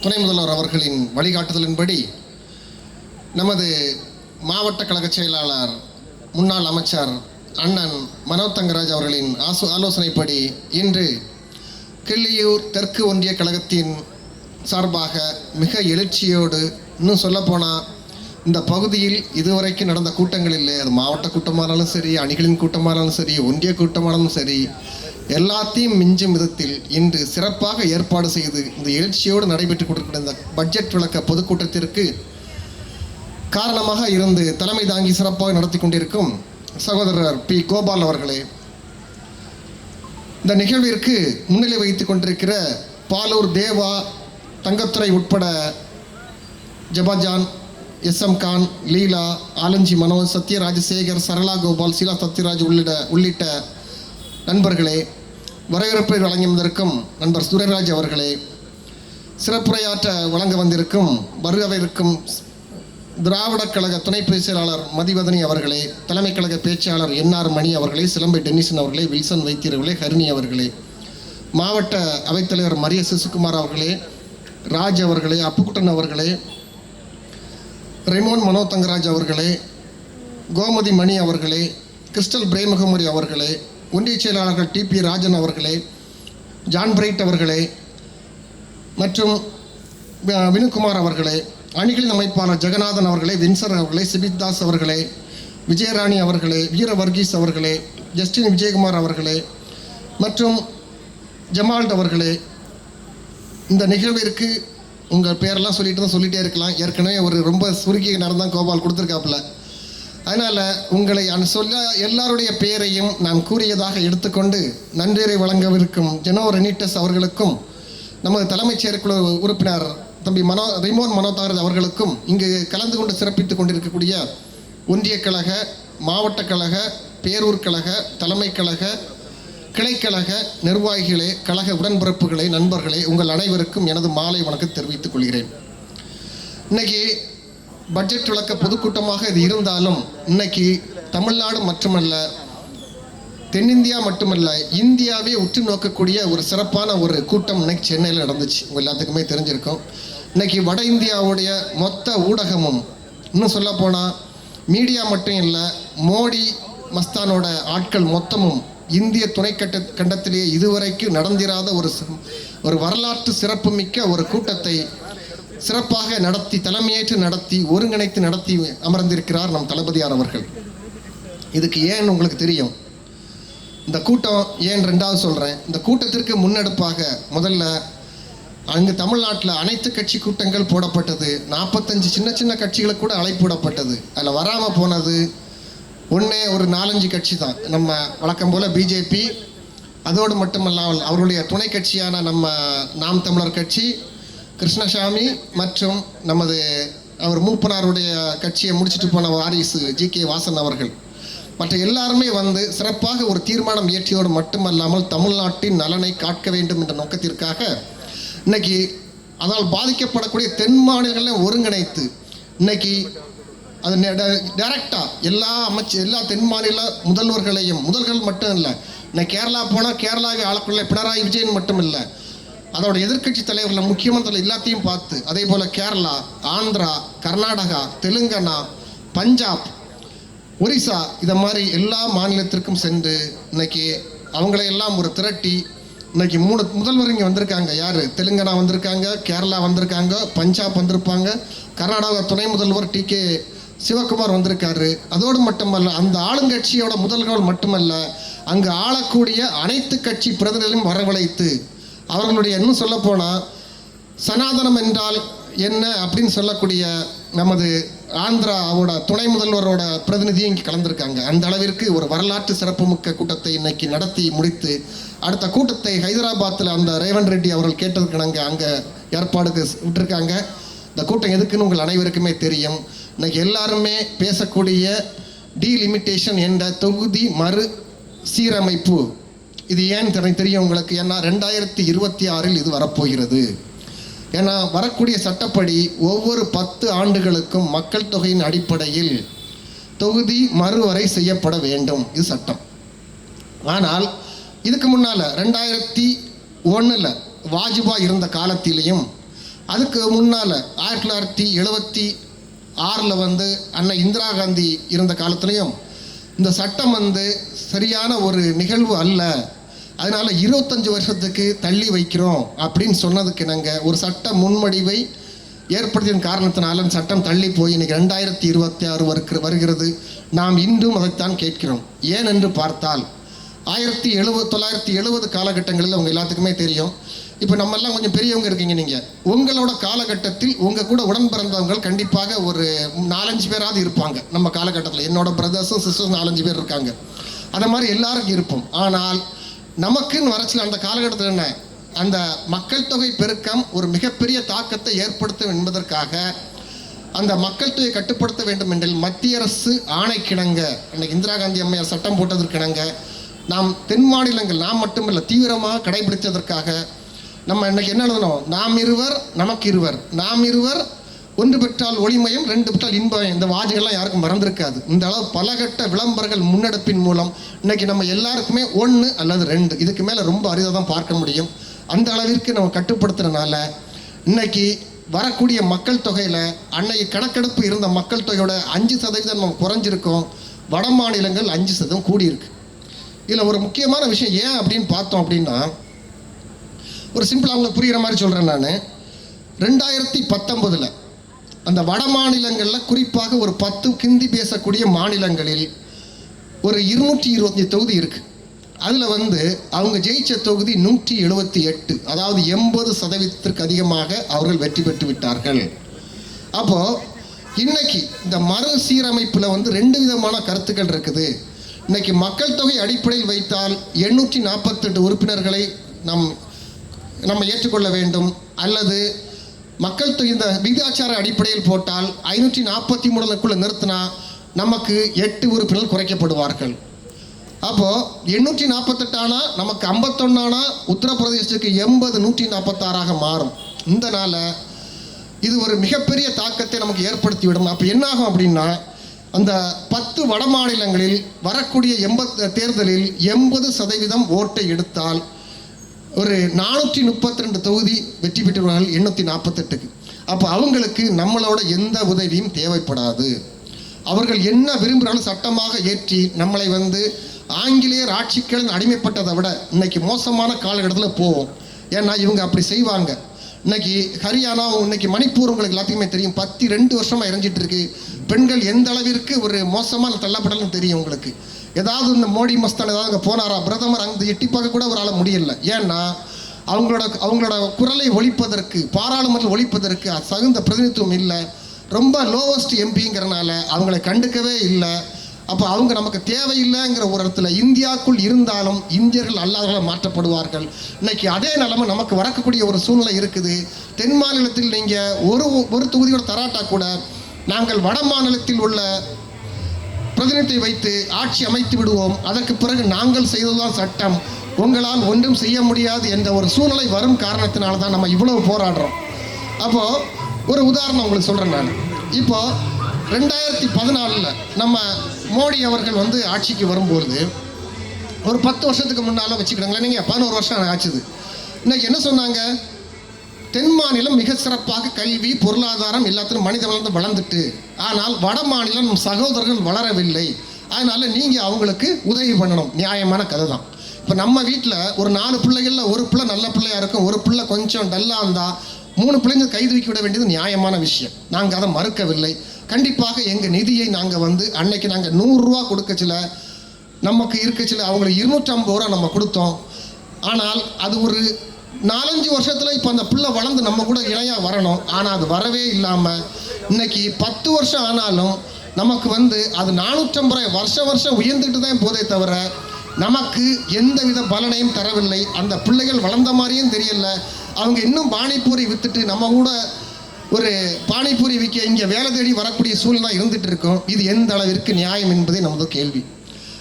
துணை முதல்வர் அவர்களின் வழிகாட்டுதலின்படி நமது மாவட்ட கழக செயலாளர் முன்னாள் அமைச்சர் அண்ணன் மனோ தங்கராஜ் அவர்களின் ஆலோசனைப்படி இன்று கிள்ளியூர் தெற்கு ஒன்றிய கழகத்தின் சார்பாக மிக எழுச்சியோடு, இன்னும் சொல்லப்போனால் இந்த பகுதியில் இதுவரைக்கும் நடந்த கூட்டங்களில், அது மாவட்ட கூட்டமானாலும் சரி, அணிகளின் கூட்டமானாலும் சரி, ஒன்றிய கூட்டமானாலும் சரி, எல்லாத்தையும் மிஞ்சும் விதத்தில் இன்று சிறப்பாக ஏற்பாடு செய்து இந்த எழுச்சியோடு நடைபெற்று கொண்டிருக்கிற இந்த பட்ஜெட் விளக்க பொதுக்கூட்டத்திற்கு காரணமாக இருந்து தலைமை தாங்கி சிறப்பாக நடத்தி கொண்டிருக்கும் சகோதரர் பி கோபால் அவர்களே, இந்த நிகழ்விற்கு முன்னிலை வைத்துக் கொண்டிருக்கிற பாலூர் தேவா, தங்கத்துறை உட்பட ஜபாஜான், SM கான், லீலா, ஆலஞ்சி மனோஜ், சத்யராஜசேகர், சரளா கோபால், சீலா சத்யராஜ் உள்ளிட்ட நண்பர்களே, வரவேற்பை வழங்கி வந்திருக்கும் நண்பர் சுரேராஜ் அவர்களே, சிறப்புரையாற்ற வழங்க வந்திருக்கும் வருகவிருக்கும் திராவிட கழக துணை பொதுச் செயலாளர் மதிவதனி அவர்களே, தலைமை கழக பேச்சாளர் NR மணி அவர்களே, சிலம்பை டென்னிசன் அவர்களே, வில்சன் வைத்தியர் அவர்களே, ஹரிணி அவர்களே, மாவட்ட அவைத்தலைவர் மரிய சிசுகுமார் அவர்களே, ராஜ் அவர்களே, அப்புக்குட்டன் அவர்களே, ரெமோன் மனோ தங்கராஜ் அவர்களே, கோமதி மணி அவர்களே, கிறிஸ்டல் பிரேமகுமரி அவர்களே, ஒன்றிய செயலாளர்கள் TP ராஜன் அவர்களே, ஜான் பிரைட் அவர்களே மற்றும் வினுகுமார் அவர்களே, அணிகளின் அமைப்பாளர் ஜெகநாதன் அவர்களே, வின்சர் அவர்களே, சிபிதாஸ் அவர்களே, விஜயராணி அவர்களே, வீர வர்கீஸ் அவர்களே, ஜஸ்டின் விஜயகுமார் அவர்களே மற்றும் ஜமால்ட் அவர்களே, இந்த நிகழ்விற்கு உங்கள் பேரெல்லாம் சொல்லிகிட்டே இருக்கலாம். ஏற்கனவே ஒரு ரொம்ப சுருக்கிய நேரம் தான் கோபால் கொடுத்துருக்காப்புல. அதனால் உங்களை சொல்ல எல்லாருடைய பெயரையும் நான் கூறியதாக எடுத்துக்கொண்டு நன்றியை வழங்கவிருக்கும் ஜெனோ ரெனிட்டஸ் அவர்களுக்கும், நமது தலைமைச் செயற்குழு உறுப்பினர் தம்பி ரிமோன் மனோ தங்கராஜ் அவர்களுக்கும், இங்கு கலந்து கொண்டு சிறப்பித்துக் கொண்டிருக்கக்கூடிய ஒன்றிய கழக, மாவட்ட கழக, பேரூர் கழக, தலைமை கழக, கிளைக்கழக நிர்வாகிகளே, கழக உடன்பிறப்புகளே, நண்பர்களே, உங்கள் அனைவருக்கும் எனது மாலை வணக்கம் தெரிவித்துக் கொள்கிறேன். இன்னைக்கு பட்ஜெட் விளக்க பொதுக்கூட்டமாக இது இருந்தாலும், இன்னைக்கு தமிழ்நாடு மட்டுமல்ல, தென்னிந்தியா மட்டுமல்ல, இந்தியாவே உற்று நோக்கக்கூடிய ஒரு சிறப்பான ஒரு கூட்டம் இன்னைக்கு சென்னையில் நடந்துச்சு. உங்கள் எல்லாத்துக்குமே தெரிஞ்சிருக்கும். இன்னைக்கு வட இந்தியாவுடைய மொத்த ஊடகமும், இன்னும் சொல்ல போனால் மீடியா மட்டும் இல்லை, மோடி மஸ்தானோட ஆட்கள் மொத்தமும் இந்திய துணை கண்டத்திலேயே இதுவரைக்கும் நடந்திராத ஒரு வரலாற்று சிறப்புமிக்க ஒரு கூட்டத்தை சிறப்பாக நடத்தி, தலைமையேற்று நடத்தி, ஒருங்கிணைத்து நடத்தி அமர்ந்திருக்கிறார் நம் தளபதியார் அவர்கள். இதுக்கு ஏன் உங்களுக்கு தெரியும். இந்த கூட்டம் ஏன் ரெண்டாவது சொல்கிறேன். இந்த கூட்டத்திற்கு முன்னெடுப்பாக முதல்ல அங்கு தமிழ்நாட்டில் அனைத்து கட்சி கூட்டங்கள் போடப்பட்டது. 45 சின்ன சின்ன கட்சிகளுக்கு கூட அழைப்பு விடப்பட்டது. அதில் வராமல் போனது ஒன்றே ஒரு 4-5 கட்சி தான். நம்ம வழக்கம் போல் BJP, அதோடு மட்டுமல்லாமல் அவருடைய துணை கட்சியான நம்ம நாம் தமிழர் கட்சி, கிருஷ்ணசாமி மற்றும் நமது அவர் மூப்பனாருடைய கட்சியை முடிச்சுட்டு போன வாரிசு GK வாசன் அவர்கள், மற்ற எல்லாருமே வந்து சிறப்பாக ஒரு தீர்மானம் இயற்றியோடு மட்டுமல்லாமல் தமிழ்நாட்டின் நலனை காக்க வேண்டும் என்ற நோக்கத்திற்காக இன்னைக்கு அதனால் பாதிக்கப்படக்கூடிய தென் மாநிலங்களையும் ஒருங்கிணைத்து இன்னைக்கு அது டைரக்டாக எல்லா தென் மாநில முதல்கள் மட்டும் இல்லை, இன்னைக்கு கேரளா போனால் கேரளாவை ஆளக்குள்ள பினராயி விஜயன் மட்டும் இல்லை, அதோட எதிர்கட்சி தலைவர்கள், முக்கியமான தலைவர் எல்லாத்தையும் பார்த்து, அதே போல் கேரளா, ஆந்திரா, கர்நாடகா, தெலுங்கானா, பஞ்சாப், ஒரிசா, இதை மாதிரி எல்லா மாநிலத்திற்கும் சென்று இன்னைக்கு அவங்களையெல்லாம் ஒரு திரட்டி இன்னைக்கு 3 முதல்வர் இங்கே வந்திருக்காங்க. யார்? தெலுங்கானா வந்திருக்காங்க, கேரளா வந்திருக்காங்க, பஞ்சாப் வந்திருப்பாங்க, கர்நாடகா துணை முதல்வர் TK சிவகுமார் வந்திருக்காரு. அதோடு மட்டுமல்ல, அந்த ஆளுங்கட்சியோட முதல்வர் மட்டுமல்ல, அங்கு ஆளக்கூடிய அனைத்து கட்சி பிரதிநிதிகளையும் வரவழைத்து அவர்களுடைய, இன்னும் சொல்லப்போனால் சனாதனம் என்றால் என்ன அப்படின்னு சொல்லக்கூடிய நமது ஆந்திராவோட துணை முதல்வரோட பிரதிநிதியும் இங்கே கலந்துருக்காங்க. அந்த அளவிற்கு ஒரு வரலாற்று சிறப்புமிக்க கூட்டத்தை இன்னைக்கு நடத்தி முடித்து, அடுத்த கூட்டத்தை ஹைதராபாத்தில் அந்த ரேவந்த் ரெட்டி அவர்கள் கேட்டதுக்கு அங்கே ஏற்பாடுக்கு விட்டுருக்காங்க. இந்த கூட்டம் எதுக்குன்னு உங்கள் அனைவருக்குமே தெரியும். இன்னைக்கு எல்லாருமே பேசக்கூடிய டீலிமிட்டேஷன் என்ற தொகுதி மறு சீரமைப்பு, இது ஏன் தெரியும் உங்களுக்கு. ஏன்னா 2026 இது வரப்போகிறது. ஏன்னா வரக்கூடிய சட்டப்படி ஒவ்வொரு 10 ஆண்டுகளுக்கும் மக்கள் தொகையின் அடிப்படையில் தொகுதி மறுவரை செய்யப்பட வேண்டும். இது சட்டம். ஆனால் இதுக்கு முன்னால் 2001 வாஜ்பாய் இருந்த காலத்திலையும் அதுக்கு முன்னால் 1976 வந்து அன்னை இந்திரா காந்தி இருந்த காலத்துலேயும் இந்த சட்டம் வந்து சரியான ஒரு நிகழ்வு அல்ல, அதனால் 25 வருஷத்துக்கு தள்ளி வைக்கிறோம் அப்படின்னு சொன்னதுக்கு நாங்கள் ஒரு சட்ட முன்வடிவை ஏற்படுத்திய காரணத்தினால சட்டம் தள்ளி போய் இன்றைக்கி 2026 வருகிறது. நாம் இன்றும் அதைத்தான் கேட்கிறோம். ஏன் என்று பார்த்தால் 1970 காலகட்டங்களில் அவங்க எல்லாத்துக்குமே தெரியும். இப்போ நம்மெல்லாம் கொஞ்சம் பெரியவங்க இருக்கீங்க, நீங்கள் உங்களோட காலகட்டத்தில் உங்கள் கூட உடன் பிறந்தவங்க கண்டிப்பாக ஒரு 4-5 பேராவது இருப்பாங்க. நம்ம காலகட்டத்தில் என்னோட பிரதர்ஸும் சிஸ்டர்ஸும் 4-5 பேர் இருக்காங்க. அதை மாதிரி எல்லாருக்கும் இருப்போம். ஆனால் நமக்குன்னு வரச்சில் அந்த காலகட்டத்தில் என்ன, அந்த மக்கள் தொகை பெருக்கம் ஒரு மிகப்பெரிய தாக்கத்தை ஏற்படுத்தும் என்பதற்காக அந்த மக்கள் தொகையை கட்டுப்படுத்த வேண்டும் என்றால் மத்திய அரசு ஆணைக்கிணங்க அன்னைக்கு இந்திரா காந்தி அம்மையார் சட்டம் போட்டதற்கிணங்க நாம் தென் மாநிலங்கள் நாம் மட்டுமில்லை தீவிரமாக கடைபிடித்ததற்காக நம்ம இன்னைக்கு என்ன எழுதணும், நாம் இருவர் நமக்கு இருவர், நாம் இருவர் ஒன்று பெற்றால் ஒளிமயம், 2 பெற்றால் இன்பம். இந்த வாஜகெல்லாம் யாருக்கும் மறந்திருக்காது. இந்த அளவு பலகட்ட விளம்பரங்கள் முன்னெடுப்பின் மூலம் இன்னைக்கு நம்ம எல்லாருக்குமே 1 அல்லது 2, இதுக்கு மேலே ரொம்ப அரிதாக தான் பார்க்க முடியும். அந்த அளவிற்கு நம்ம கட்டுப்படுத்துறதுனால இன்னைக்கு வரக்கூடிய மக்கள் தொகையில் அன்னைக்கு கணக்கெடுப்பு இருந்த மக்கள் தொகையோட 5% நம்ம குறைஞ்சிருக்கோம். வட மாநிலங்கள் 5% கூடியிருக்கு. இதில் ஒரு முக்கியமான விஷயம் ஏன் அப்படின்னு பார்த்தோம் அப்படின்னா, ஒரு சிம்பிளாக அவங்களுக்கு புரிகிற மாதிரி சொல்கிறேன் நான். 2019 அந்த வட மாநிலங்களில் குறிப்பாக ஒரு 10 ஹிந்தி பேசக்கூடிய மாநிலங்களில் ஒரு 225 தொகுதி இருக்குது. அதில் வந்து அவங்க ஜெயிச்ச தொகுதி 178, அதாவது 80% அதிகமாக அவர்கள் வெற்றி பெற்று விட்டார்கள். அப்போது இன்னைக்கு இந்த மறுசீரமைப்பில் வந்து 2 விதமான கருத்துக்கள் இருக்குது. இன்னைக்கு மக்கள் தொகை அடிப்படையில் வைத்தால் 848 உறுப்பினர்களை நம்ம ஏற்றுக்கொள்ள வேண்டும், அல்லது மக்கள் தொகை இந்த விகிதாச்சார அடிப்படையில் போட்டால் 543க்குள்ளே நிறுத்தினா நமக்கு 8 உறுப்பினர்கள் குறைக்கப்படுவார்கள். அப்போது 848 ஆனால் நமக்கு 51 ஆனால் உத்தரப்பிரதேசத்துக்கு 80 146 மாறும். இந்த நாள் இது ஒரு மிகப்பெரிய தாக்கத்தை நமக்கு ஏற்படுத்திவிடும். அப்போ என்னாகும் அப்படின்னா, அந்த 10 வட மாநிலங்களில் வரக்கூடிய தேர்தலில் 80% ஓட்டை எடுத்தால் ஒரு 432 தொகுதி வெற்றி பெற்றவர்கள் 848க்கு. அப்போ அவங்களுக்கு நம்மளோட எந்த உதவியும் தேவைப்படாது. அவர்கள் என்ன விரும்புகிறாலும் சட்டமாக ஏற்றி நம்மளை வந்து ஆங்கிலேயர் ஆட்சிக்கு அடிமைப்பட்டதை விட இன்னைக்கு மோசமான காலகட்டத்தில் போவோம். ஏன்னா இவங்க அப்படி செய்வாங்க. இன்னைக்கு ஹரியானா, இன்னைக்கு மணிப்பூர் உங்களுக்கு எல்லாத்துக்குமே தெரியும். 12 வருஷமாக இறஞ்சிட்டு இருக்கு. பெண்கள் எந்த அளவிற்கு ஒரு மோசமான தள்ளப்படலும் தெரியும் உங்களுக்கு. ஏதாவது இந்த மோடி மஸ்தான் ஏதாவது அங்கே போனாரா, பிரதமர் அங்கே எட்டி பார்க்க கூட ஒரு ஆள முடியல. ஏன்னா அவங்களோட குரலை ஒழிப்பதற்கு, பாராளுமன்றம் ஒழிப்பதற்கு தகுந்த பிரதிநிதித்துவம் இல்லை. ரொம்ப லோவஸ்ட் எம்பிங்கிறனால அவங்களை கண்டுக்கவே இல்லை. அப்போ அவங்க நமக்கு தேவையில்லைங்கிற ஒரு இடத்துல இந்தியாவுக்குள் இருந்தாலும் இந்தியர்கள் அல்லாதவர்களாக மாற்றப்படுவார்கள். இன்னைக்கு அதே நிலைமை நமக்கு வரக்கூடிய ஒரு சூழ்நிலை இருக்குது. தென் மாநிலத்தில் நீங்கள் ஒரு தொகுதியோட தராட்டா கூட நாங்கள் வட மாநிலத்தில் உள்ள பிரதிநிதியை வைத்து ஆட்சி அமைத்து விடுவோம், அதற்கு பிறகு நாங்கள் செய்ததுதான் சட்டம், உங்களால் ஒன்றும் செய்ய முடியாது என்ற ஒரு சூழ்நிலை வரும் காரணத்தினால தான் நம்ம இவ்வளவு போராடுறோம். அப்போது ஒரு உதாரணம் உங்களுக்கு சொல்கிறேன் நான். இப்போது 2014 நம்ம மோடி அவர்கள் வந்து ஆட்சிக்கு வரும்போது ஒரு 10 வருஷத்துக்கு முன்னால் வச்சுக்கிடுங்களேன், நீங்கள் 11 வருஷம் ஆச்சுது. இன்னைக்கு என்ன சொன்னாங்க, தென் மாநிலம் மிக சிறப்பாக கல்வி பொருளாதாரம் எல்லாத்திலும் மனித வளர்ந்து வளர்ந்துட்டு, ஆனால் வட மாநிலம் சகோதரர்கள் வளரவில்லை, அதனால் நீங்கள் அவங்களுக்கு உதவி பண்ணணும். நியாயமான கதை தான். இப்போ நம்ம வீட்டில் ஒரு 4 பிள்ளைகளில் ஒரு பிள்ளை நல்ல பிள்ளையாக இருக்கும், ஒரு பிள்ளை கொஞ்சம் டல்லாக இருந்தால் 3 பிள்ளைங்க கை தூக்கி விட வேண்டியது நியாயமான விஷயம். நாங்கள் அதை மறுக்கவில்லை. கண்டிப்பாக எங்கள் நிதியை நாங்கள் வந்து அன்னைக்கு நாங்கள் 100 ரூபா கொடுக்கச்சில நமக்கு இருக்கச்சில அவங்களுக்கு 250 ரூபா நம்ம கொடுத்தோம். ஆனால் அது ஒரு 4-5 வருஷத்தில் இப்போ அந்த பிள்ளை வளர்ந்து நம்ம கூட இணையாக வரணும். ஆனால் அது வரவே இல்லாமல் இன்னைக்கு 10 வருஷம் ஆனாலும் நமக்கு வந்து அது 450 வருஷம் உயர்ந்துக்கிட்டு தான் போதே தவிர நமக்கு எந்தவித பலனையும் தரவில்லை. அந்த பிள்ளைகள் வளர்ந்த மாதிரியும் தெரியல. அவங்க இன்னும் பானிபூரி விற்றுட்டு நம்ம கூட ஒரு பானிபூரி விற்க இங்கே வேலை தேடி வரக்கூடிய சூழ்நிலை இருந்துகிட்டு இருக்கும். இது எந்த அளவிற்கு நியாயம் என்பதே நமது கேள்வி.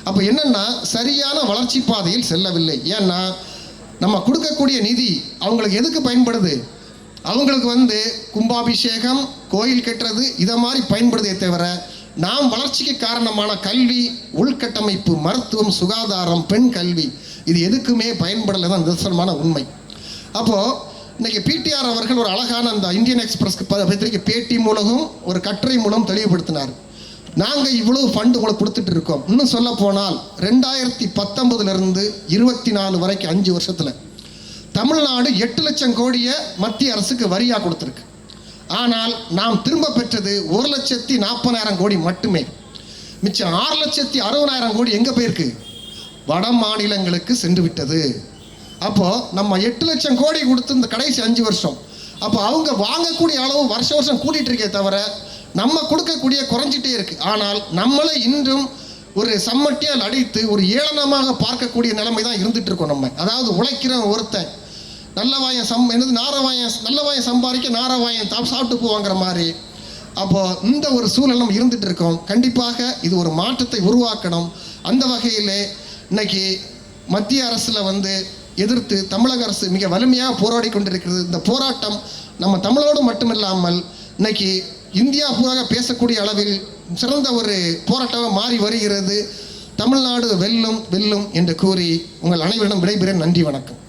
அப்போ என்னென்னா, சரியான வளர்ச்சி பாதையில் செல்லவில்லை. ஏன்னா நம்ம கொடுக்கக்கூடிய நிதி அவங்களுக்கு எதுக்கு பயன்படுது, அவங்களுக்கு வந்து கும்பாபிஷேகம், கோயில் கட்டுறது இதை மாதிரி பயன்படுதே தவிர நாம் வளர்ச்சிக்கு காரணமான கல்வி, உள்கட்டமைப்பு, மருத்துவம், சுகாதாரம், பெண் கல்வி இது எதுக்குமே பயன்படலை தான் நிதர்சனமான உண்மை. அப்போது இன்னைக்கு பிடிஆர் அவர்கள் ஒரு அழகான அந்த இந்தியன் எக்ஸ்பிரஸ்க்கு பத்திரிகை பேட்டி மூலமும் ஒரு கட்டுரை மூலம் தெளிவுபடுத்தினார். நாங்கள் இவ்வளவு ஃபண்டு உங்களுக்கு கொடுத்துட்டு இருக்கோம். இன்னும் சொல்ல போனால் 2019 24 வரைக்கும் 5 வருஷத்தில் தமிழ்நாடு 8 லட்சம் கோடியை மத்திய அரசுக்கு வரியாக கொடுத்துருக்கு. ஆனால் நாம் திரும்ப பெற்றது 1,40,000 கோடி மட்டுமே. மிச்சம் 6,60,000 கோடி எங்கே போயிருக்கு? வட மாநிலங்களுக்கு சென்று விட்டது. அப்போது நம்ம 8 லட்சம் கோடி கொடுத்து இந்த கடைசி 5 வருஷம், அப்போ அவங்க வாங்கக்கூடிய அளவு வருஷம் கூட்டிகிட்டு இருக்கே தவிர நம்ம கொடுக்கக்கூடிய குறைஞ்சிட்டே இருக்குது. ஆனால் நம்மளை இன்றும் ஒரு சம்மட்டியால் அடித்து ஒரு ஏளனமாக பார்க்கக்கூடிய நிலைமை தான் இருந்துகிட்டு இருக்கோம் நம்ம. அதாவது உழைக்கிற ஒருத்தன் நல்ல வாயம் சம்பாதிக்க நாரவாயம் சாப்பிட்டு போவாங்கிற மாதிரி. அப்போது இந்த ஒரு சூழல் நம்ம இருந்துகிட்டு இருக்கோம். கண்டிப்பாக இது ஒரு மாற்றத்தை உருவாக்கணும். அந்த வகையில் இன்னைக்கு மத்திய அரசில் எதிர்த்து தமிழக அரசு மிக வலிமையாக போராடி கொண்டிருக்கிறது. இந்த போராட்டம் நம்ம தமிழோடு மட்டுமில்லாமல் இன்னைக்கு இந்தியா பூராக பேசக்கூடிய அளவில் சிறந்த ஒரு போராட்டமாக மாறி வருகிறது. தமிழ்நாடு வெல்லும் வெல்லும் என்று கூறி உங்கள் அனைவரிடம் விடைபெறேன். நன்றி, வணக்கம்.